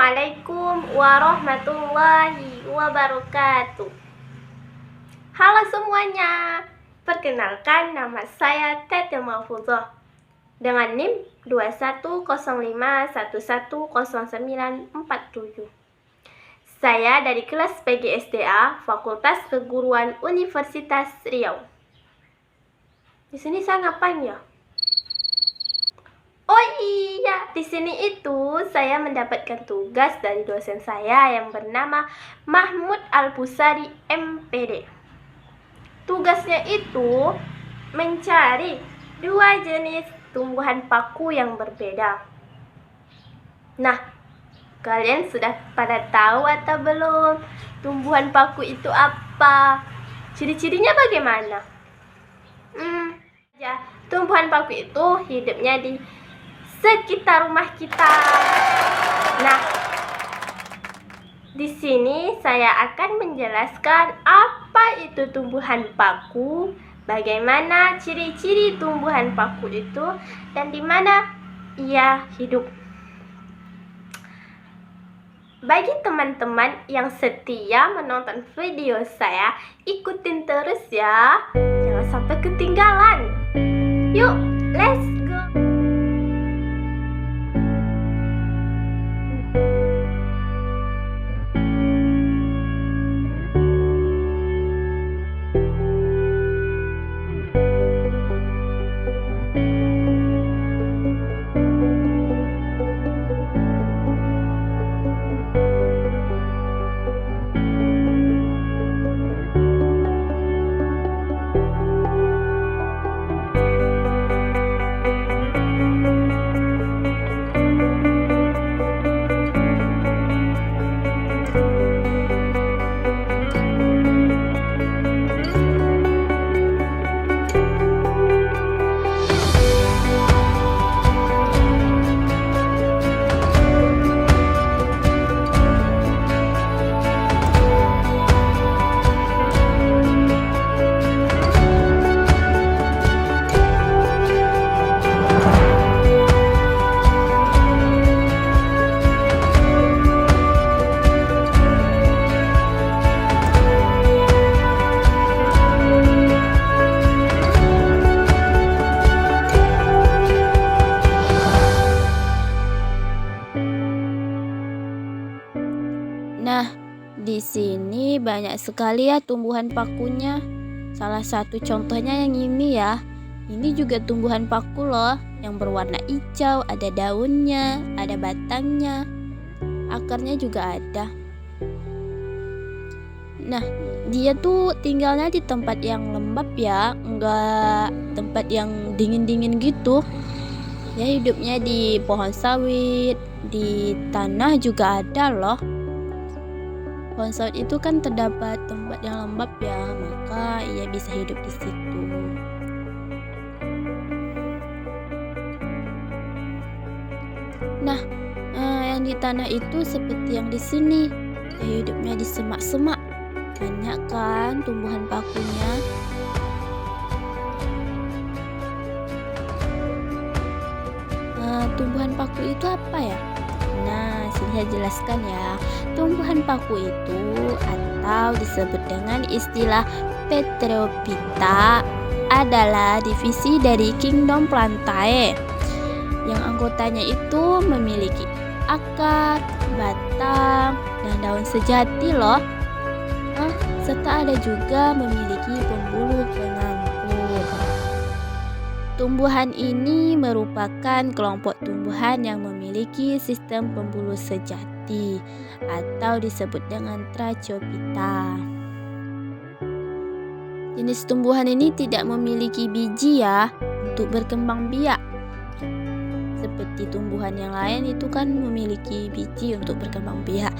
Assalamualaikum warahmatullahi wabarakatuh. Halo semuanya, perkenalkan nama saya Tete Mahfuzah dengan NIM 2105110947. Saya dari kelas PGSDA Fakultas Keguruan Universitas Riau. Di sini saya ngapain ya? Oh iya, di sini itu saya mendapatkan tugas dari dosen saya yang bernama Mahmud Al-Busari MPD. Tugasnya itu mencari 2 jenis tumbuhan paku yang berbeda. Nah, kalian sudah pada tahu atau belum tumbuhan paku itu apa? Ciri-cirinya bagaimana? Tumbuhan paku itu hidupnya di sekitar rumah kita. Nah, di sini saya akan menjelaskan apa itu tumbuhan paku, bagaimana ciri-ciri tumbuhan paku itu, dan di mana ia hidup. Bagi teman-teman yang setia menonton video saya, ikutin terus ya. Jangan sampai ketinggalan. Yuk, let's go. Nah, di sini banyak sekali ya tumbuhan pakunya. Salah satu contohnya yang ini ya. Ini juga tumbuhan paku loh, yang berwarna hijau, ada daunnya, ada batangnya, akarnya juga ada. Nah, dia tuh tinggalnya di tempat yang lembab ya, enggak tempat yang dingin-dingin gitu. Ya, hidupnya di pohon sawit, di tanah juga ada loh. Pohon sawit itu kan terdapat tempat yang lembab ya, maka ia bisa hidup di situ. Nah, yang di tanah itu seperti yang di sini, ya hidupnya di semak-semak. Banyak kan tumbuhan pakunya. Tumbuhan paku itu apa ya? Nah, sini saya jelaskan ya. Tumbuhan paku itu atau disebut dengan istilah Pterophyta adalah divisi dari kingdom Plantae yang anggotanya itu memiliki akar, batang, dan daun sejati loh. Serta ada juga memiliki pembuluh pengangkut. Tumbuhan ini merupakan kelompok tumbuhan yang memiliki sistem pembuluh sejati atau disebut dengan Tracheophyta. Jenis tumbuhan ini tidak memiliki biji ya untuk berkembang biak. Seperti tumbuhan yang lain itu kan memiliki biji untuk berkembang biak.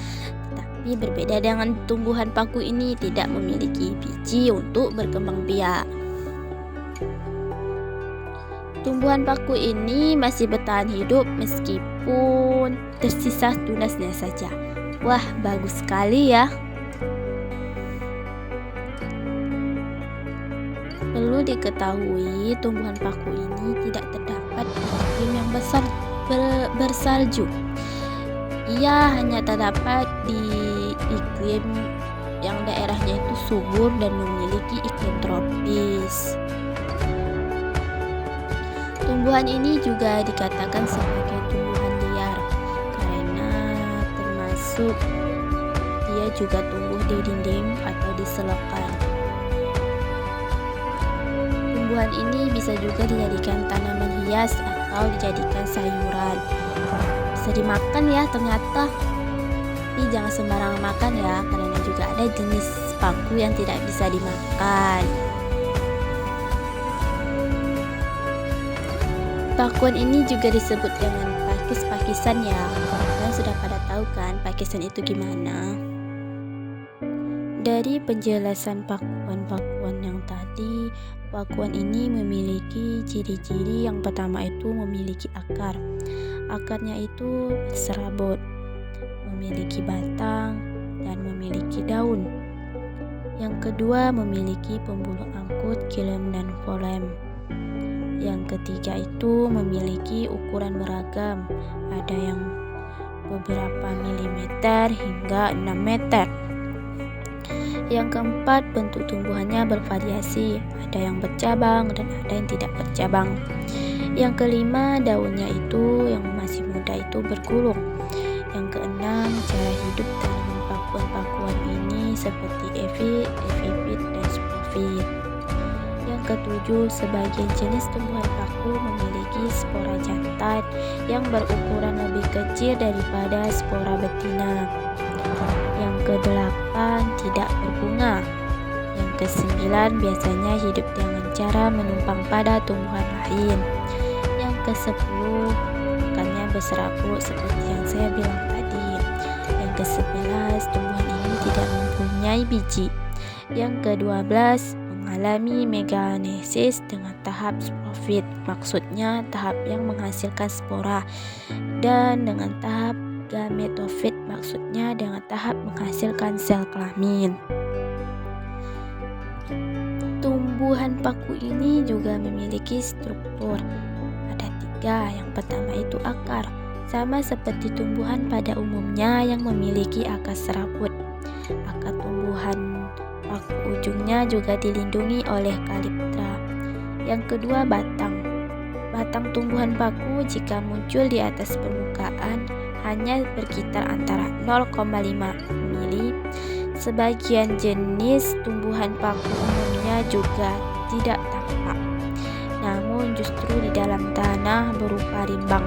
Tapi berbeda dengan tumbuhan paku ini tidak memiliki biji untuk berkembang biak. Tumbuhan paku ini masih bertahan hidup meskipun tersisa tunasnya saja. Wah, bagus sekali ya. Perlu diketahui, tumbuhan paku ini tidak terdapat di iklim yang bersalju. Ia hanya terdapat di iklim yang daerahnya itu subur dan memiliki iklim tropis. Tumbuhan ini juga dikatakan sebagai tumbuhan liar karena termasuk dia juga tumbuh di dinding atau di selokan. Tumbuhan ini bisa juga dijadikan tanaman hias atau dijadikan sayuran. Bisa dimakan ya ternyata. Tapi jangan sembarangan makan ya, karena juga ada jenis paku yang tidak bisa dimakan. Pakuan ini juga disebut dengan pakis-pakisan ya. Kalian sudah pada tahu kan pakisan itu gimana? Dari penjelasan pakuan-pakuan yang tadi, pakuan ini memiliki ciri-ciri. Yang pertama itu memiliki akar. Akarnya itu berserabut, memiliki batang, dan memiliki daun. Yang kedua memiliki pembuluh angkut, xilem, dan phloem. Yang ketiga itu memiliki ukuran beragam, ada yang beberapa milimeter hingga 6 meter. Yang keempat, bentuk tumbuhannya bervariasi, ada yang bercabang dan ada yang tidak bercabang. Yang kelima, daunnya itu yang masih muda itu bergulung. Yang keenam, cara hidup tanaman pakuan-pakuan ini seperti epifit, dan sporofit. Yang ketujuh, sebagian jenis tumbuhan paku memiliki spora jantan yang berukuran lebih kecil daripada spora betina. Yang kedelapan, tidak berbunga. Yang kesembilan, biasanya hidup dengan cara menumpang pada tumbuhan lain. Yang kesepuluh, akarnya berserabut seperti yang saya bilang tadi. Yang ke-11, tumbuhan ini tidak mempunyai biji. Yang ke-12, mengalami meganesis dengan tahap sporofit, maksudnya tahap yang menghasilkan spora, dan dengan tahap gametofit, maksudnya dengan tahap menghasilkan sel kelamin. Tumbuhan paku ini juga memiliki struktur. Ada 3. Yang pertama itu akar, sama seperti tumbuhan pada umumnya yang memiliki akar serabut. Akar tumbuhan paku ujungnya juga dilindungi oleh kaliptra. Yang kedua, batang. Batang tumbuhan paku jika muncul di atas permukaan hanya berkitar antara 0,5 mili. Sebagian jenis tumbuhan paku umumnya juga tidak tampak, namun justru di dalam tanah berupa rimbang.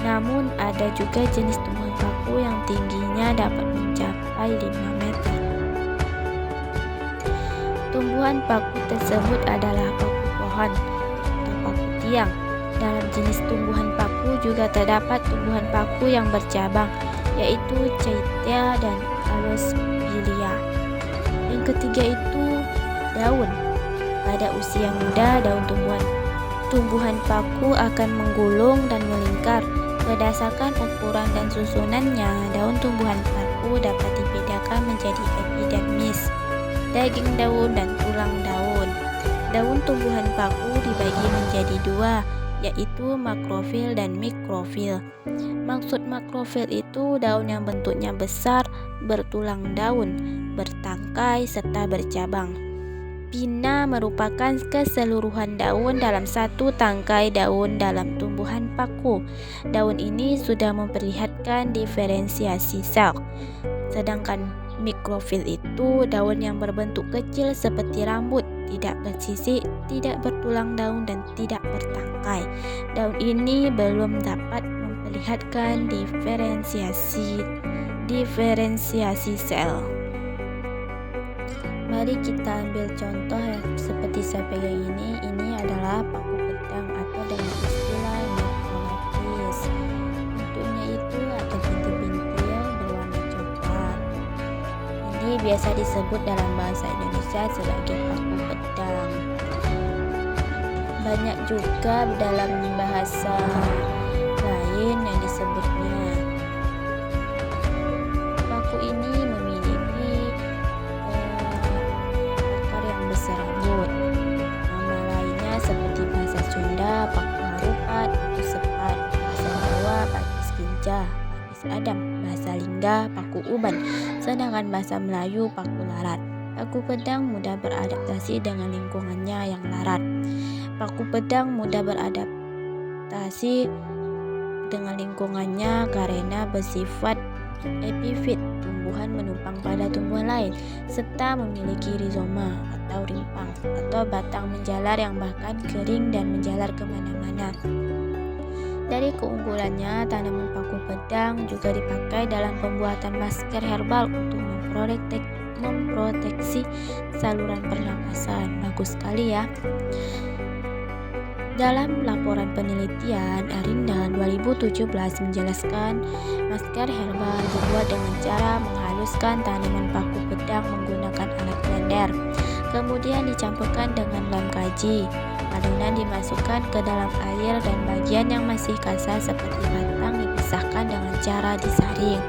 Namun ada juga jenis tumbuhan paku yang tingginya dapat mencapai 5 meter. Tumbuhan paku tersebut adalah paku pohon atau paku tiang. Dalam jenis tumbuhan paku juga terdapat tumbuhan paku yang bercabang, yaitu Chaetea dan Alosphilia. Yang ketiga itu daun. Pada usia muda, daun tumbuhan paku akan menggulung dan melingkar. Berdasarkan ukuran dan susunannya, daun tumbuhan paku dapat dibedakan menjadi epidermis, daging daun, dan tulang daun. Daun tumbuhan paku dibagi menjadi 2, yaitu makrofil dan mikrofil. Maksud makrofil itu daun yang bentuknya besar, bertulang daun, bertangkai, serta bercabang. Pina merupakan keseluruhan daun dalam satu tangkai daun dalam tumbuhan paku. Daun ini sudah memperlihatkan diferensiasi sel. Sedangkan mikrofil itu daun yang berbentuk kecil seperti rambut, tidak bersisik, tidak bertulang daun, dan tidak bertangkai. Daun ini belum dapat memperlihatkan diferensiasi sel. Mari kita ambil contoh ya, seperti saya pegang ini adalah paku pedang atau dengan istilah necrolapis. Bentuknya itu ada bintil-bintil berwarna coklat. Ini biasa disebut dalam bahasa Indonesia sebagai paku pedang. Banyak juga dalam bahasa lain yang disebutnya. Paku ini memiliki akar yang berserabut. Nama lainnya seperti bahasa Sunda paku harupat atau sepat, bahasa Jawa pakis kinja, pakis adam, bahasa Salingga paku uban, sedangkan bahasa Melayu paku larat. Paku pedang mudah beradaptasi dengan lingkungannya yang larat. Paku pedang mudah beradaptasi dengan lingkungannya karena bersifat epifit, tumbuhan menumpang pada tumbuhan lain, serta memiliki rizoma atau rimpang atau batang menjalar yang bahkan kering dan menjalar kemana-mana. Dari keunggulannya, tanaman paku pedang juga dipakai dalam pembuatan masker herbal untuk memproteksi saluran pernapasan. Bagus sekali ya. Dalam laporan penelitian, Arinda 2017 menjelaskan masker herbal dibuat dengan cara menghaluskan tanaman paku pedang menggunakan alat blender. Kemudian dicampurkan dengan lem kaji. Adonan dimasukkan ke dalam air dan bagian yang masih kasar seperti batang dipisahkan dengan cara disaring.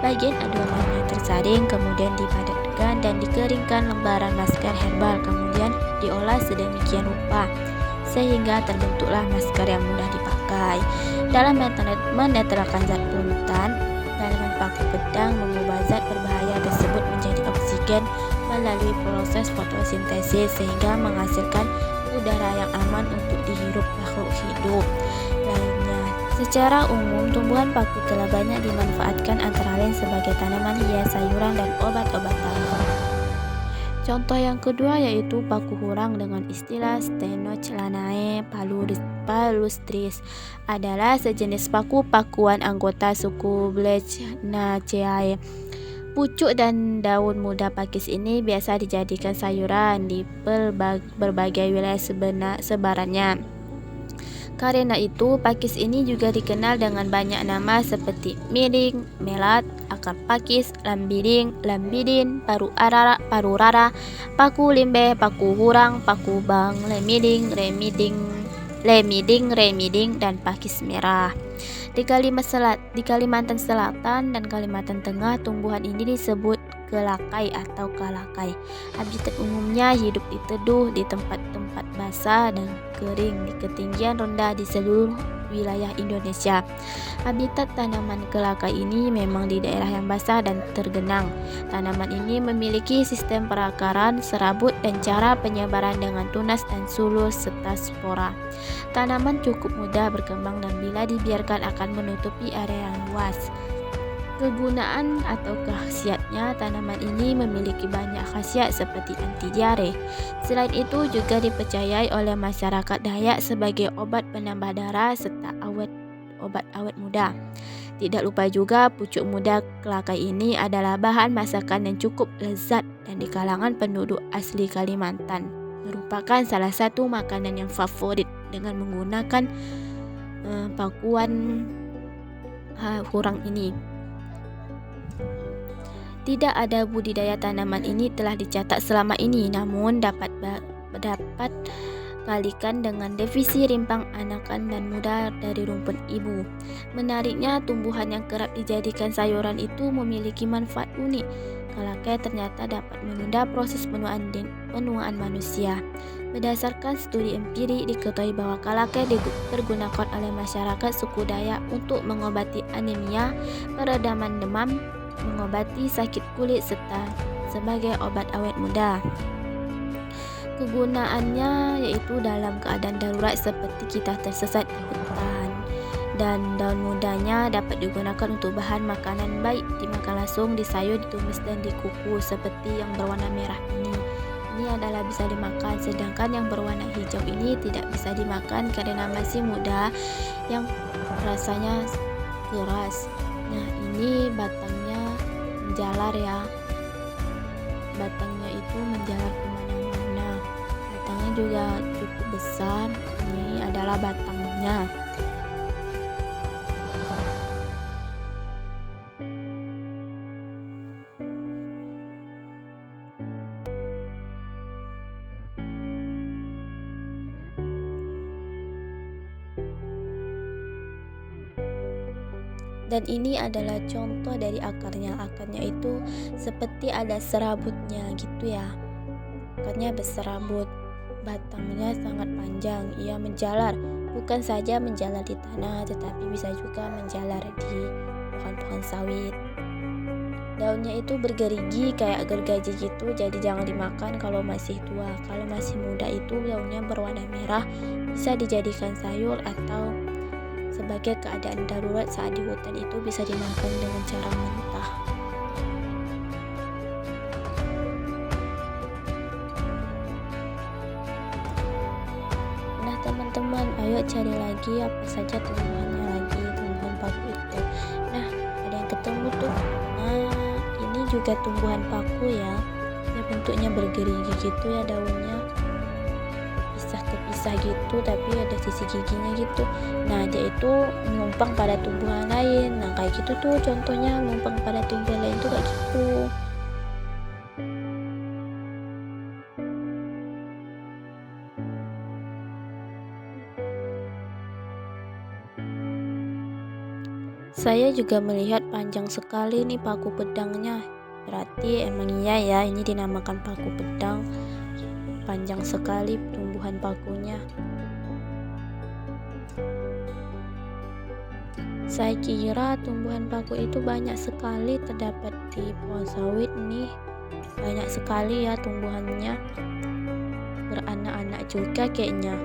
Bagian adonan yang tersaring kemudian dipadatkan dan dikeringkan lembaran masker herbal, kemudian diolah sedemikian rupa sehingga terbentuklah masker yang mudah dipakai. Dalam menetralkan zat polutan, tanaman paku pedang mengubah zat berbahaya tersebut menjadi oksigen melalui proses fotosintesis sehingga menghasilkan udara yang aman untuk dihirup makhluk hidup lainnya. Secara umum, tumbuhan paku telah banyak dimanfaatkan antara lain sebagai tanaman hias, sayuran, dan obat-obatan. Contoh yang kedua yaitu paku hurang dengan istilah Stenochlanae palustris adalah sejenis paku-pakuan anggota suku Blechnaceae. Pucuk dan daun muda pakis ini biasa dijadikan sayuran di berbagai wilayah sebarannya. Karena itu, pakis ini juga dikenal dengan banyak nama seperti miring, melat, akar pakis, lambiding, paru rara, paku limbeh, paku hurang, paku bang, remiding, dan pakis merah. Di Kalimantan Selatan dan Kalimantan Tengah, tumbuhan ini disebut kelakai atau kalakai. Habitat umumnya hidup di teduh, di tempat-tempat basah dan kering, di ketinggian rendah di seluruh wilayah Indonesia. Habitat tanaman kelakai ini memang di daerah yang basah dan tergenang. Tanaman ini memiliki sistem perakaran, serabut, dan cara penyebaran dengan tunas dan sulur serta spora. Tanaman cukup mudah berkembang dan bila dibiarkan akan menutupi area yang luas. Kegunaan atau khasiatnya, tanaman ini memiliki banyak khasiat seperti anti diare. Selain itu juga dipercayai oleh masyarakat Dayak sebagai obat penambah darah serta obat awet muda. Tidak lupa juga pucuk muda kelakai ini adalah bahan masakan yang cukup lezat dan di kalangan penduduk asli Kalimantan merupakan salah satu makanan yang favorit dengan menggunakan pakuan hurang ini. Tidak ada budidaya tanaman ini telah dicatat selama ini, namun dapat kalikan dengan defisi rimpang anakan dan muda dari rumput ibu. Menariknya, tumbuhan yang kerap dijadikan sayuran itu memiliki manfaat unik. Kalakai ternyata dapat menunda proses penuaan manusia. Berdasarkan studi empirik, diketahui bahwa kalakai dipergunakan oleh masyarakat suku Dayak untuk mengobati anemia, peredaman demam, mengobati sakit kulit, serta sebagai obat awet muda. Kegunaannya yaitu dalam keadaan darurat seperti kita tersesat di hutan, dan daun mudanya dapat digunakan untuk bahan makanan, baik dimakan langsung, disayur, ditumis, dan dikukus seperti yang berwarna merah ini. Ini adalah bisa dimakan, sedangkan yang berwarna hijau ini tidak bisa dimakan karena masih muda yang rasanya keras. Nah, ini batangnya menjalar ya. Batangnya itu menjalar kemana-mana. Batangnya juga cukup besar. Ini adalah batangnya. Dan ini adalah contoh dari akarnya. Akarnya itu seperti ada serabutnya gitu ya. Akarnya berserabut. Batangnya sangat panjang. Ia menjalar. Bukan saja menjalar di tanah, tetapi bisa juga menjalar di pohon-pohon sawit. Daunnya itu bergerigi kayak gergaji gitu, jadi jangan dimakan kalau masih tua. Kalau masih muda itu daunnya berwarna merah, bisa dijadikan sayur atau sebagai keadaan darurat saat di hutan itu bisa dimakan dengan cara mentah. Nah teman-teman, ayo cari lagi apa saja tumbuhannya lagi, tumbuhan paku itu. Nah, ada yang ketemu tuh. Nah, ini juga tumbuhan paku ya. Ya bentuknya bergerigi gitu ya daunnya. Kepisah gitu, tapi ada sisi giginya gitu. Nah, dia itu menumpang pada tumbuhan lain. Nah, kayak gitu tuh contohnya, menumpang pada tumbuhan lain tuh kayak gitu. Saya juga melihat panjang sekali nih paku pedangnya. Berarti emang iya ya, ini dinamakan paku pedang. Panjang sekali tumbuhan pakunya. Saya kira tumbuhan paku itu banyak sekali terdapat di pohon sawit nih. Banyak sekali ya tumbuhannya. Beranak-anak juga kayaknya.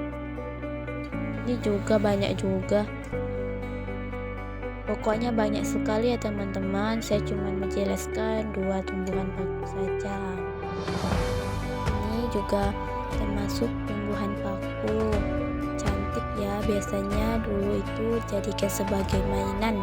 Ini juga banyak juga. Pokoknya banyak sekali ya teman-teman. Saya cuma menjelaskan 2 tumbuhan paku saja. Ini juga termasuk tumbuhan paku. Cantik ya, biasanya dulu itu jadikan sebagai mainan.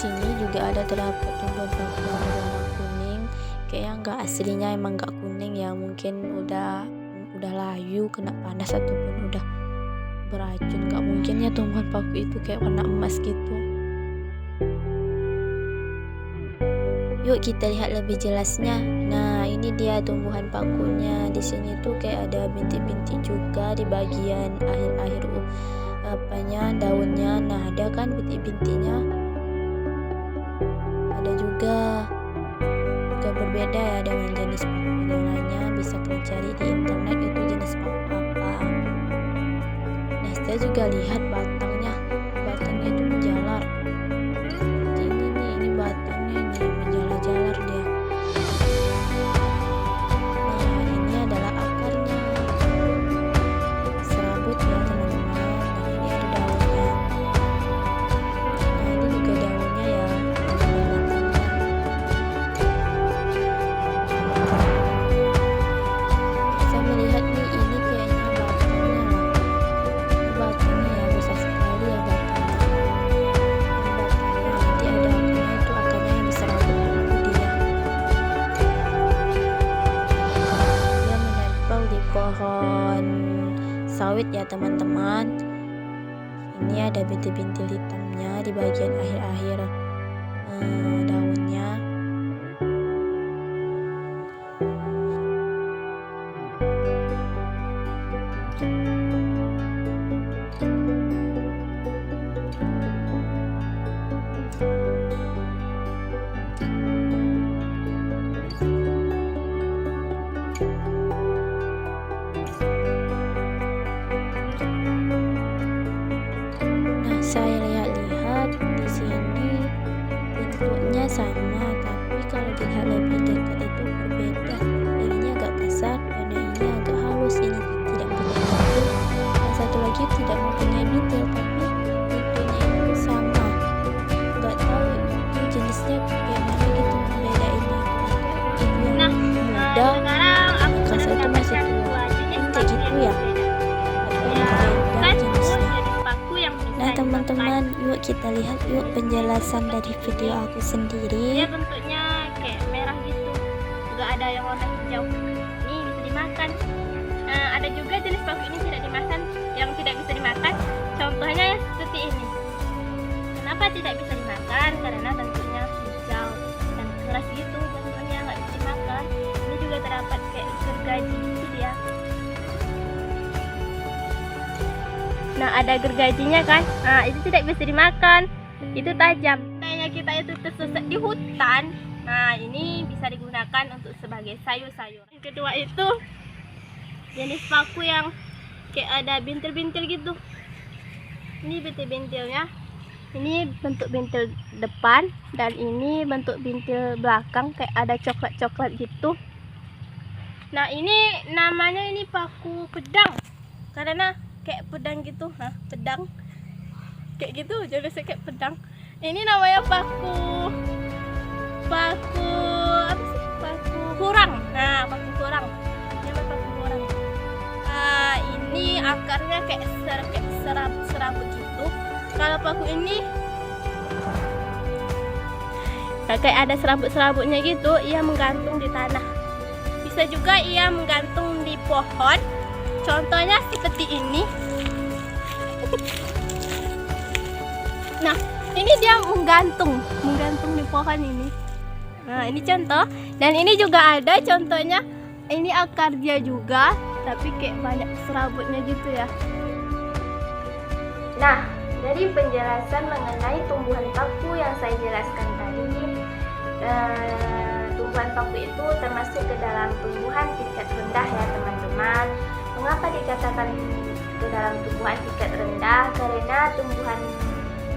Sini juga ada terdapat tumbuhan paku yang berwarna kuning, kayaknya nggak aslinya emang nggak kuning ya, mungkin udah layu kena panas ataupun udah beracun. Nggak mungkin ya tumbuhan paku itu kayak warna emas gitu. Yuk kita lihat lebih jelasnya. Nah, ini dia tumbuhan pakunya. Di sini tuh kayak ada bintik-bintik juga di bagian akhir-akhir daunnya. Nah, ada kan bintik-bintiknya. Ada juga berbeda ya dengan jenis paku yang lainnya. Bisa kalian cari di internet itu jenis paku apa. Nah, saya juga lihat batangnya itu menjalar. Ini batangnya ini menjalar-jalar dia. Nah, ini adalah akarnya, serabut ya teman-teman. Dan ini ada daunnya. Nah, ini juga daunnya ya. Saya melihat nih ini kayaknya batangnya ya, besar sekali ya batangnya. Nanti ada akarnya yang serabut dia. Dia menempel di pohon sawit ya teman-teman. Ini ada bintik-bintik hitamnya di bagian akhir-akhir daunnya. Nah, saya lihat di sini bentuknya sama, tapi kalau dilihat lebih dekat itu berbeda. Yang ini agak kasar dan yang ini agak halus. Ini tidak mempunyai bintil, yang satu lagi tidak mempunyai bintil, tapi bentuknya itu sama. Nggak tahu itu jenisnya kayak mana gitu membedainnya. Itu yang muda, Sekarang aku kasar itu masih tua. Kayak gitu ya. kan jenis paku yang bisa Nah teman-teman, yuk kita lihat yuk penjelasan dari video aku dia sendiri. bentuknya kayak merah gitu, nggak ada yang warna hijau. Ini bisa dimakan. Nah, Ada juga jenis paku ini tidak dimakan, yang tidak bisa dimakan. Contohnya yang seperti ini. Kenapa tidak bisa dimakan? Karena bentuknya hijau dan keras gitu, bentuknya nggak bisa dimakan. Ini juga terdapat kayak gergaji gitu dia. Nah, ada gergajinya kan? Nah, itu tidak bisa dimakan. Itu tajam. Kayaknya kita itu tersesat di hutan. Nah, ini bisa digunakan untuk sebagai sayur-sayur. Yang kedua itu jenis paku yang kayak ada bintil-bintil gitu. Ini bintil-bintilnya. Ini bentuk bintil depan dan ini bentuk bintil belakang kayak ada coklat-coklat gitu. Nah, ini namanya ini paku pedang. Karena kayak pedang gitu. Nah, pedang. Kayak gitu, jadi kayak pedang. Ini namanya paku apa sih? Paku kurang. Nah, paku kurang. Ini paku kurang. Ini akarnya kayak serabut gitu. Kalau paku ini kayak ada serabut-serabutnya gitu, ia menggantung di tanah. Bisa juga ia menggantung di pohon. Contohnya seperti ini. Nah, ini dia menggantung di pohon ini. Nah, ini contoh. Dan ini juga ada contohnya. Ini akar dia juga, tapi kayak banyak serabutnya gitu ya. Nah, dari penjelasan mengenai tumbuhan paku yang saya jelaskan tadi, tumbuhan paku itu termasuk ke dalam tumbuhan tingkat rendah ya teman-teman. Mengapa dikatakan ke dalam tumbuhan tingkat rendah? Karena tumbuhan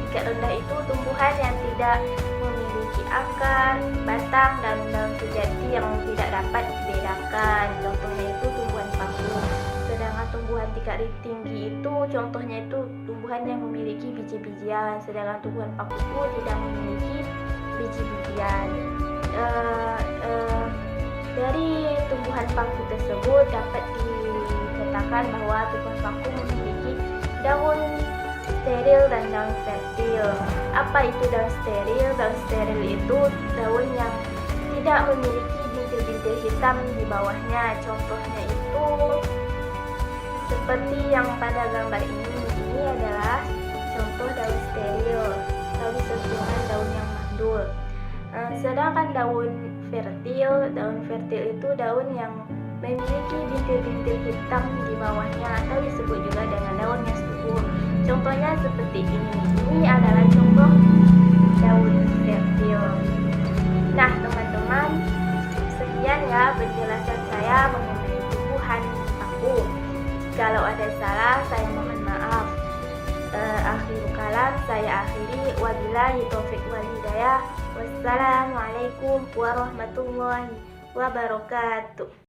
tingkat rendah itu tumbuhan yang tidak memiliki akar, batang, dan daun sejati yang tidak dapat dibedakan. Contohnya itu tumbuhan paku. Sedangkan tumbuhan tingkat tinggi itu contohnya itu tumbuhan yang memiliki biji-bijian. Sedangkan tumbuhan paku itu tidak memiliki biji-bijian. Dari tumbuhan paku tersebut dapat dikatakan bahwa tumbuhan paku memiliki daun steril dan daun fertil. Apa itu daun steril? Daun steril itu daun yang tidak memiliki bintil-bintil hitam di bawahnya. Contohnya itu seperti yang pada gambar ini. Ini adalah contoh daun steril, lalu sentuhan daun yang mandul. Sedangkan daun fertil itu daun yang memiliki bintil-bintil hitam di bawahnya atau disebut juga dengan daun yang subur. Contohnya seperti ini. Ini adalah contoh daun fertil. Nah, teman-teman, sekian ya penjelasan saya mengenai tumbuhan paku. Kalau ada salah, saya mohon maaf. Akhirul kalam saya akhiri. Wabillahi taufiq wal hidayah. Wassalamualaikum warahmatullahi wabarakatuh.